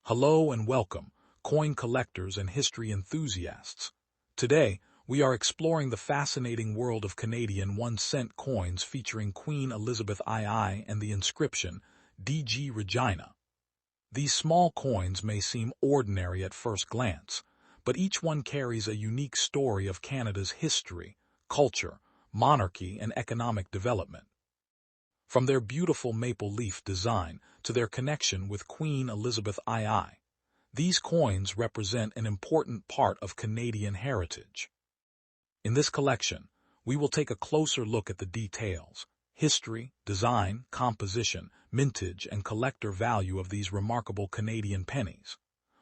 Hello and welcome, coin collectors and history enthusiasts. Today, we are exploring the fascinating world of Canadian 1-cent coins featuring Queen Elizabeth II and the inscription, DG Regina. These small coins may seem ordinary at first glance, but each one carries a unique story of Canada's history, culture, monarchy, and economic development. From their beautiful maple leaf design to their connection with Queen Elizabeth II, these coins represent an important part of Canadian heritage. In this collection, we will take a closer look at the details, history, design, composition, mintage, and collector value of these remarkable Canadian pennies.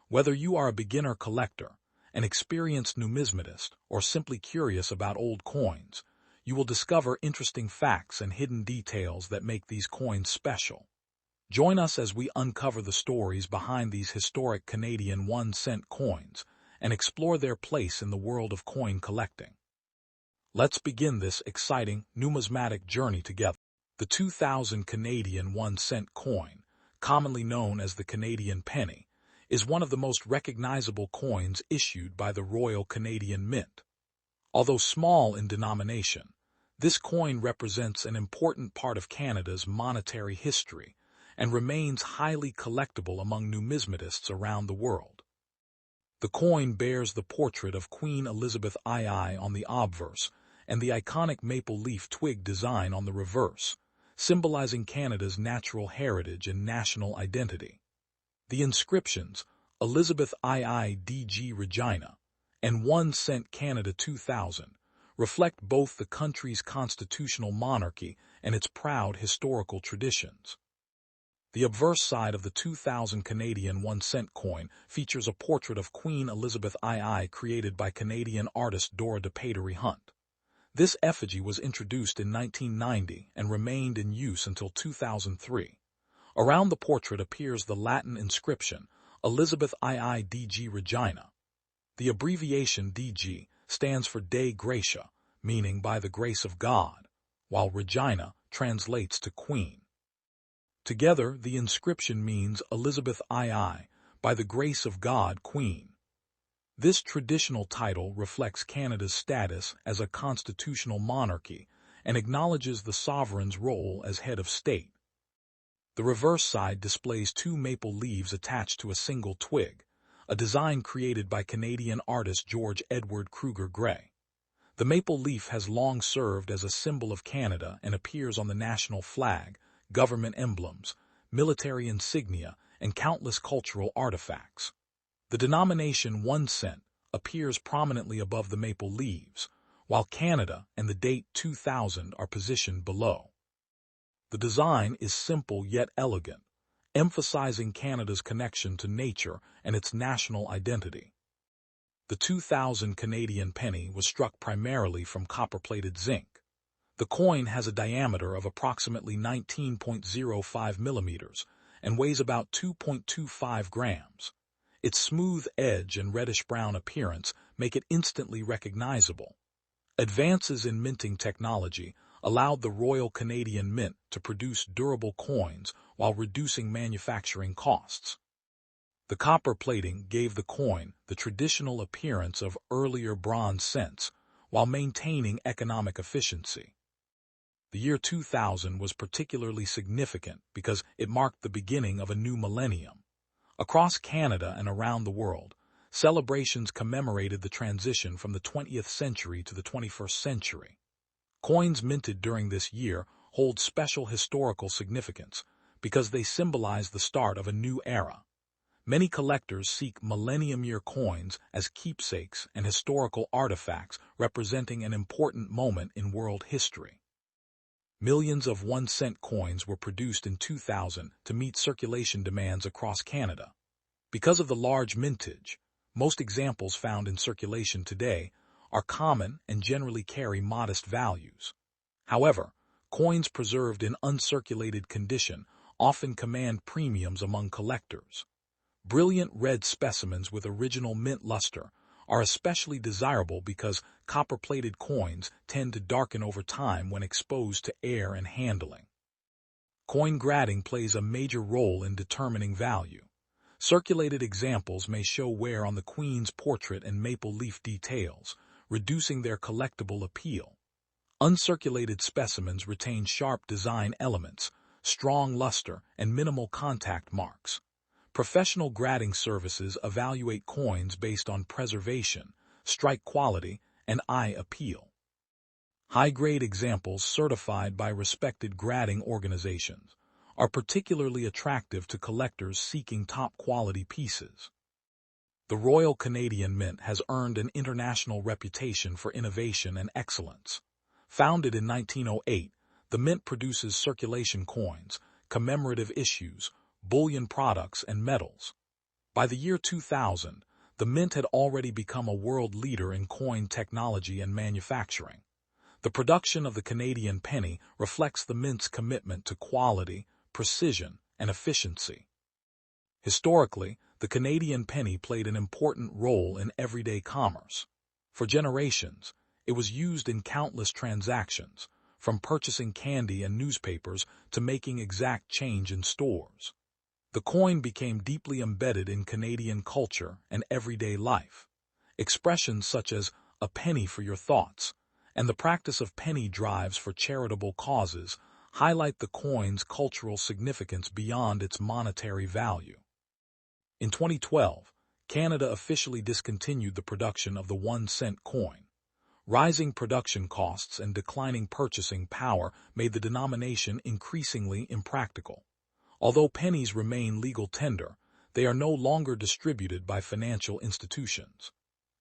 Whether you are a beginner collector, an experienced numismatist, or simply curious about old coins, you will discover interesting facts and hidden details that make these coins special. Join us as we uncover the stories behind these historic Canadian 1-cent coins and explore their place in the world of coin collecting. Let's begin this exciting numismatic journey together. The 2000 Canadian 1-cent coin, commonly known as the Canadian penny, is one of the most recognizable coins issued by the Royal Canadian Mint. Although small in denomination, this coin represents an important part of Canada's monetary history and remains highly collectible among numismatists around the world. The coin bears the portrait of Queen Elizabeth II on the obverse and the iconic maple leaf twig design on the reverse, symbolizing Canada's natural heritage and national identity. The inscriptions, Elizabeth II DG Regina, and 1-cent Canada 2000, reflect both the country's constitutional monarchy and its proud historical traditions. The obverse side of the 2000 Canadian 1-cent coin features a portrait of Queen Elizabeth II created by Canadian artist Dora de Patery Hunt. This effigy was introduced in 1990 and remained in use until 2003. Around the portrait appears the Latin inscription, Elizabeth II DG Regina. The abbreviation DG stands for Dei Gratia, meaning by the grace of God, while Regina translates to Queen. Together, the inscription means Elizabeth II, by the grace of God, Queen. This traditional title reflects Canada's status as a constitutional monarchy and acknowledges the sovereign's role as head of state. The reverse side displays two maple leaves attached to a single twig, a design created by Canadian artist George Edward Kruger Gray. The maple leaf has long served as a symbol of Canada and appears on the national flag, government emblems, military insignia, and countless cultural artifacts. The denomination 1 cent appears prominently above the maple leaves, while Canada and the date 2000 are positioned below. The design is simple yet elegant, emphasizing Canada's connection to nature and its national identity. The 2000 Canadian penny was struck primarily from copper-plated zinc. The coin has a diameter of approximately 19.05 millimeters and weighs about 2.25 grams. Its smooth edge and reddish-brown appearance make it instantly recognizable. Advances in minting technology allowed the Royal Canadian Mint to produce durable coins while reducing manufacturing costs. The copper plating gave the coin the traditional appearance of earlier bronze cents while maintaining economic efficiency. The year 2000 was particularly significant because it marked the beginning of a new millennium. Across Canada and around the world, celebrations commemorated the transition from the 20th century to the 21st century. Coins minted during this year hold special historical significance because they symbolize the start of a new era. Many collectors seek millennium-year coins as keepsakes and historical artifacts representing an important moment in world history. Millions of 1-cent coins were produced in 2000 to meet circulation demands across Canada. Because of the large mintage, most examples found in circulation today are common and generally carry modest values. However, coins preserved in uncirculated condition often command premiums among collectors. Brilliant red specimens with original mint luster are especially desirable because copper-plated coins tend to darken over time when exposed to air and handling. Coin grading plays a major role in determining value. Circulated examples may show wear on the Queen's portrait and maple leaf details, reducing their collectible appeal. Uncirculated specimens retain sharp design elements, strong luster, and minimal contact marks. Professional grading services evaluate coins based on preservation, strike quality, and eye appeal. High-grade examples certified by respected grading organizations are particularly attractive to collectors seeking top-quality pieces. The Royal Canadian Mint has earned an international reputation for innovation and excellence. Founded in 1908, the Mint produces circulation coins, commemorative issues, bullion products, and medals. By the year 2000, the Mint had already become a world leader in coin technology and manufacturing. The production of the Canadian penny reflects the Mint's commitment to quality, precision, and efficiency. Historically, the Canadian penny played an important role in everyday commerce. For generations, it was used in countless transactions, from purchasing candy and newspapers to making exact change in stores. The coin became deeply embedded in Canadian culture and everyday life. Expressions such as "a penny for your thoughts" and the practice of penny drives for charitable causes highlight the coin's cultural significance beyond its monetary value. In 2012, Canada officially discontinued the production of the 1-cent coin. Rising production costs and declining purchasing power made the denomination increasingly impractical. Although pennies remain legal tender, they are no longer distributed by financial institutions.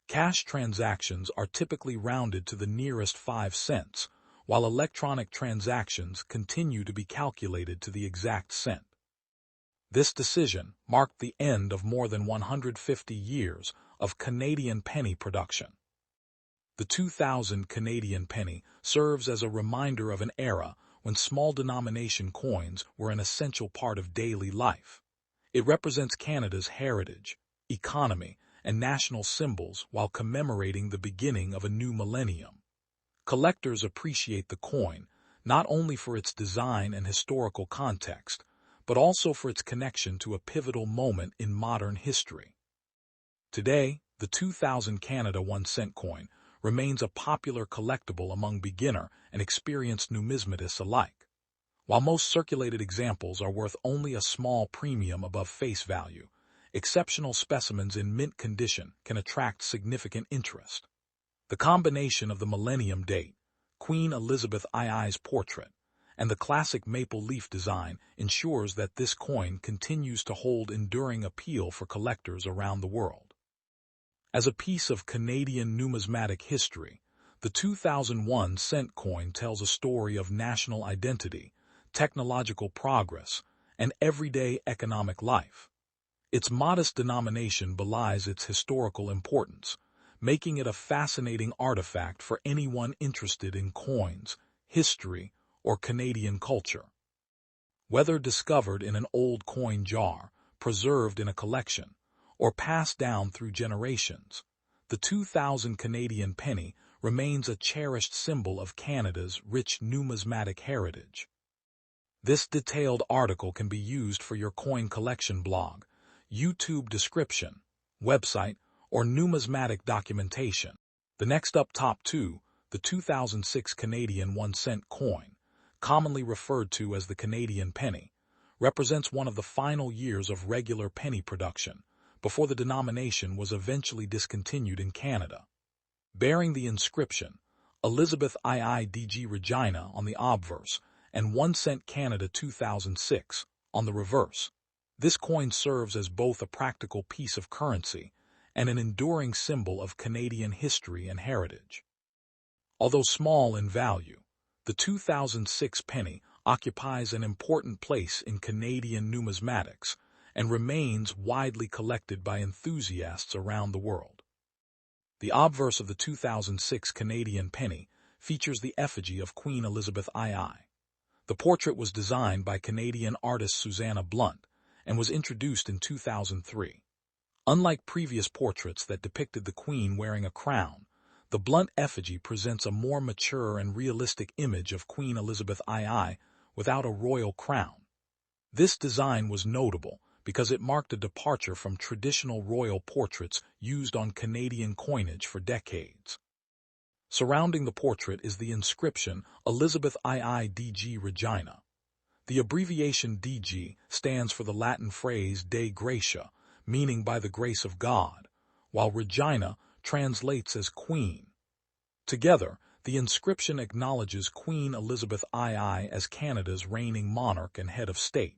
Cash transactions are typically rounded to the nearest 5 cents, while electronic transactions continue to be calculated to the exact cent. This decision marked the end of more than 150 years of Canadian penny production. The 2000 Canadian penny serves as a reminder of an era when small denomination coins were an essential part of daily life. It represents Canada's heritage, economy, and national symbols while commemorating the beginning of a new millennium. Collectors appreciate the coin not only for its design and historical context, but also for its connection to a pivotal moment in modern history. Today, the 2000 Canada 1-cent coin remains a popular collectible among beginner and experienced numismatists alike. While most circulated examples are worth only a small premium above face value, exceptional specimens in mint condition can attract significant interest. The combination of the millennium date, Queen Elizabeth II's portrait, and the classic maple leaf design ensures that this coin continues to hold enduring appeal for collectors around the world. As a piece of Canadian numismatic history, the 2001 cent coin tells a story of national identity, technological progress, and everyday economic life. Its modest denomination belies its historical importance, making it a fascinating artifact for anyone interested in coins, history, or Canadian culture. Whether discovered in an old coin jar, preserved in a collection, or passed down through generations, the 2000 Canadian penny remains a cherished symbol of Canada's rich numismatic heritage. This detailed article can be used for your coin collection blog, YouTube description, website, or numismatic documentation. The next up, top 2, the 2006 Canadian 1-cent coin, commonly referred to as the Canadian penny, represents one of the final years of regular penny production, before the denomination was eventually discontinued in Canada. Bearing the inscription, Elizabeth II Regina on the obverse, and 1-cent Canada 2006 on the reverse, this coin serves as both a practical piece of currency and an enduring symbol of Canadian history and heritage. Although small in value, the 2006 penny occupies an important place in Canadian numismatics and remains widely collected by enthusiasts around the world. The obverse of the 2006 Canadian penny features the effigy of Queen Elizabeth II. The portrait was designed by Canadian artist Susanna Blunt and was introduced in 2003. Unlike previous portraits that depicted the Queen wearing a crown, the Blunt effigy presents a more mature and realistic image of Queen Elizabeth II without a royal crown. This design was notable because it marked a departure from traditional royal portraits used on Canadian coinage for decades. Surrounding the portrait is the inscription Elizabeth II Regina. The abbreviation DG stands for the Latin phrase Dei Gratia, meaning by the grace of God, while Regina translates as Queen. Together, the inscription acknowledges Queen Elizabeth II as Canada's reigning monarch and head of state.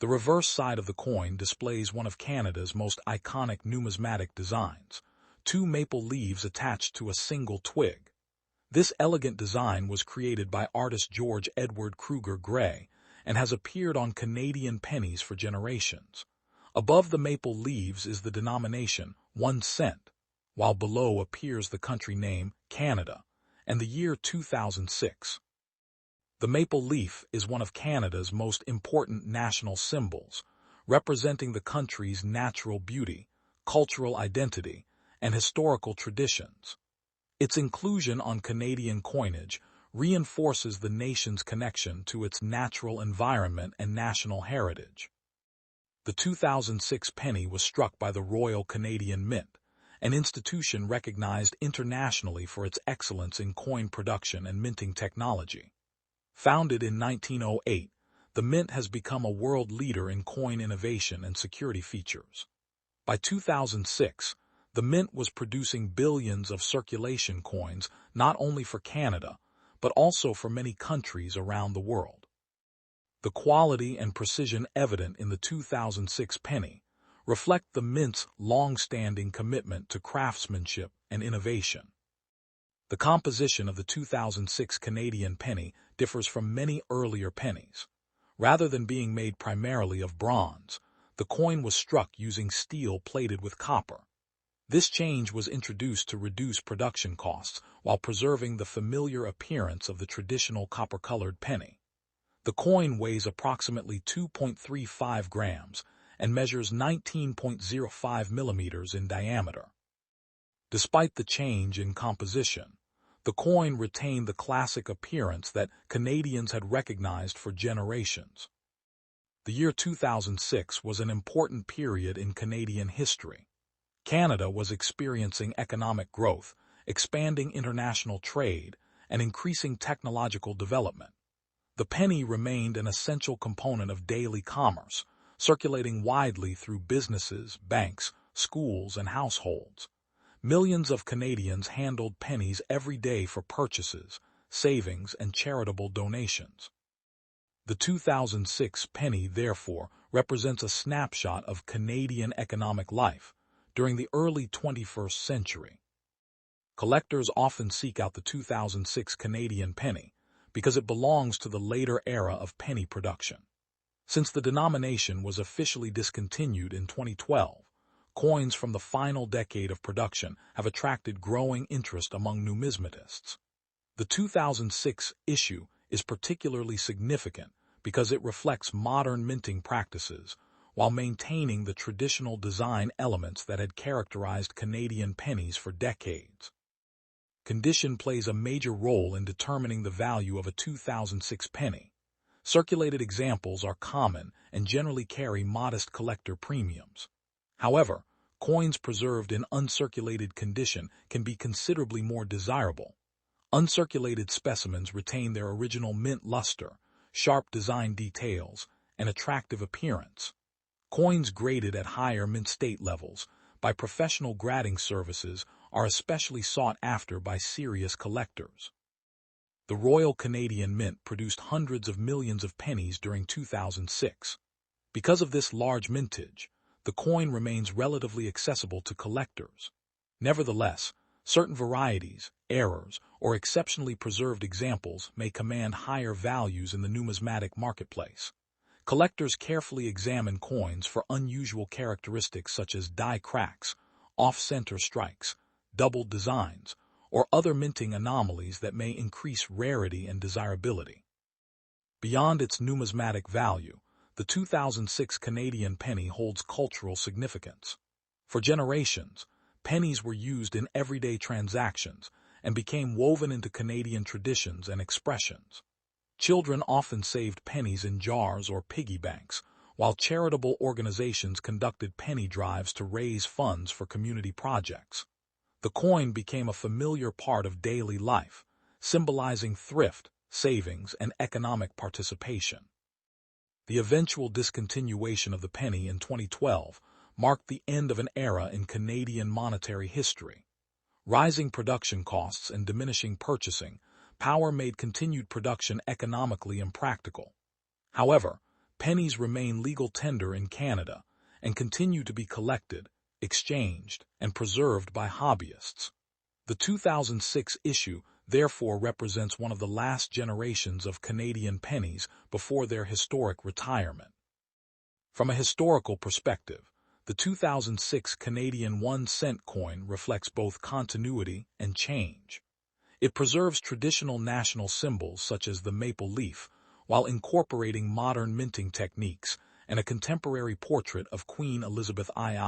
The reverse side of the coin displays one of Canada's most iconic numismatic designs, two maple leaves attached to a single twig. This elegant design was created by artist George Edward Kruger Gray and has appeared on Canadian pennies for generations. Above the maple leaves is the denomination 1 cent, while below appears the country name Canada and the year 2006. The maple leaf is one of Canada's most important national symbols, representing the country's natural beauty, cultural identity, and historical traditions. Its inclusion on Canadian coinage reinforces the nation's connection to its natural environment and national heritage. The 2006 penny was struck by the Royal Canadian Mint, an institution recognized internationally for its excellence in coin production and minting technology. Founded in 1908, the Mint has become a world leader in coin innovation and security features. By 2006, the Mint was producing billions of circulation coins not only for Canada, but also for many countries around the world. The quality and precision evident in the 2006 penny reflect the Mint's long-standing commitment to craftsmanship and innovation. The composition of the 2006 Canadian penny differs from many earlier pennies. Rather than being made primarily of bronze, the coin was struck using steel plated with copper. This change was introduced to reduce production costs while preserving the familiar appearance of the traditional copper-colored penny. The coin weighs approximately 2.35 grams and measures 19.05 millimeters in diameter. Despite the change in composition, the coin retained the classic appearance that Canadians had recognized for generations. The year 2006 was an important period in Canadian history. Canada was experiencing economic growth, expanding international trade, and increasing technological development. The penny remained an essential component of daily commerce, circulating widely through businesses, banks, schools, and households. Millions of Canadians handled pennies every day for purchases, savings, and charitable donations. The 2006 penny, therefore, represents a snapshot of Canadian economic life during the early 21st century. Collectors often seek out the 2006 Canadian penny because it belongs to the later era of penny production. Since the denomination was officially discontinued in 2012, coins from the final decade of production have attracted growing interest among numismatists. The 2006 issue is particularly significant because it reflects modern minting practices while maintaining the traditional design elements that had characterized Canadian pennies for decades. Condition plays a major role in determining the value of a 2006 penny. Circulated examples are common and generally carry modest collector premiums. However, coins preserved in uncirculated condition can be considerably more desirable. Uncirculated specimens retain their original mint luster, sharp design details, and attractive appearance. Coins graded at higher mint state levels by professional grading services are especially sought after by serious collectors. The Royal Canadian Mint produced hundreds of millions of pennies during 2006. Because of this large mintage, the coin remains relatively accessible to collectors. Nevertheless, certain varieties, errors, or exceptionally preserved examples may command higher values in the numismatic marketplace. Collectors carefully examine coins for unusual characteristics such as die cracks, off-center strikes, doubled designs, or other minting anomalies that may increase rarity and desirability. Beyond its numismatic value, the 2006 Canadian penny holds cultural significance. For generations, pennies were used in everyday transactions and became woven into Canadian traditions and expressions. Children often saved pennies in jars or piggy banks, while charitable organizations conducted penny drives to raise funds for community projects. The coin became a familiar part of daily life, symbolizing thrift, savings, and economic participation. The eventual discontinuation of the penny in 2012 marked the end of an era in Canadian monetary history. Rising production costs and diminishing purchasing power made continued production economically impractical. However, pennies remain legal tender in Canada and continue to be collected, exchanged, and preserved by hobbyists. The 2006 issue therefore represents one of the last generations of Canadian pennies before their historic retirement. From a historical perspective, the 2006 Canadian 1-cent coin reflects both continuity and change. It preserves traditional national symbols such as the maple leaf, while incorporating modern minting techniques and a contemporary portrait of Queen Elizabeth II.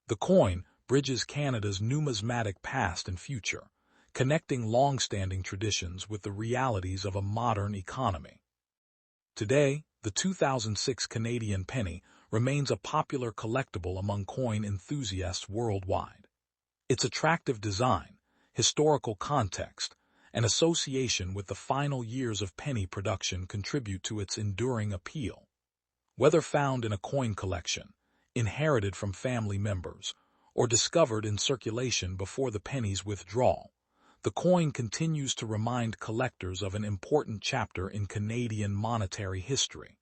The coin bridges Canada's numismatic past and future, connecting long-standing traditions with the realities of a modern economy. Today, the 2006 Canadian penny remains a popular collectible among coin enthusiasts worldwide. Its attractive design, historical context, and association with the final years of penny production contribute to its enduring appeal. Whether found in a coin collection, inherited from family members, or discovered in circulation before the penny's withdrawal, the coin continues to remind collectors of an important chapter in Canadian monetary history.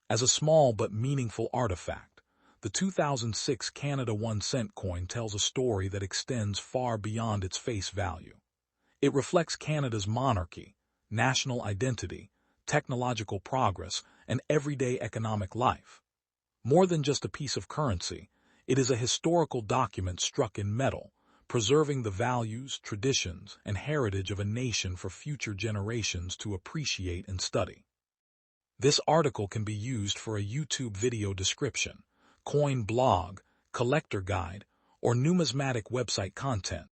As a small but meaningful artifact, the 2006 Canada 1-cent coin tells a story that extends far beyond its face value. It reflects Canada's monarchy, national identity, technological progress, and everyday economic life. More than just a piece of currency, it is a historical document struck in metal, preserving the values, traditions, and heritage of a nation for future generations to appreciate and study. This article can be used for a YouTube video description, coin blog, collector guide, or numismatic website content.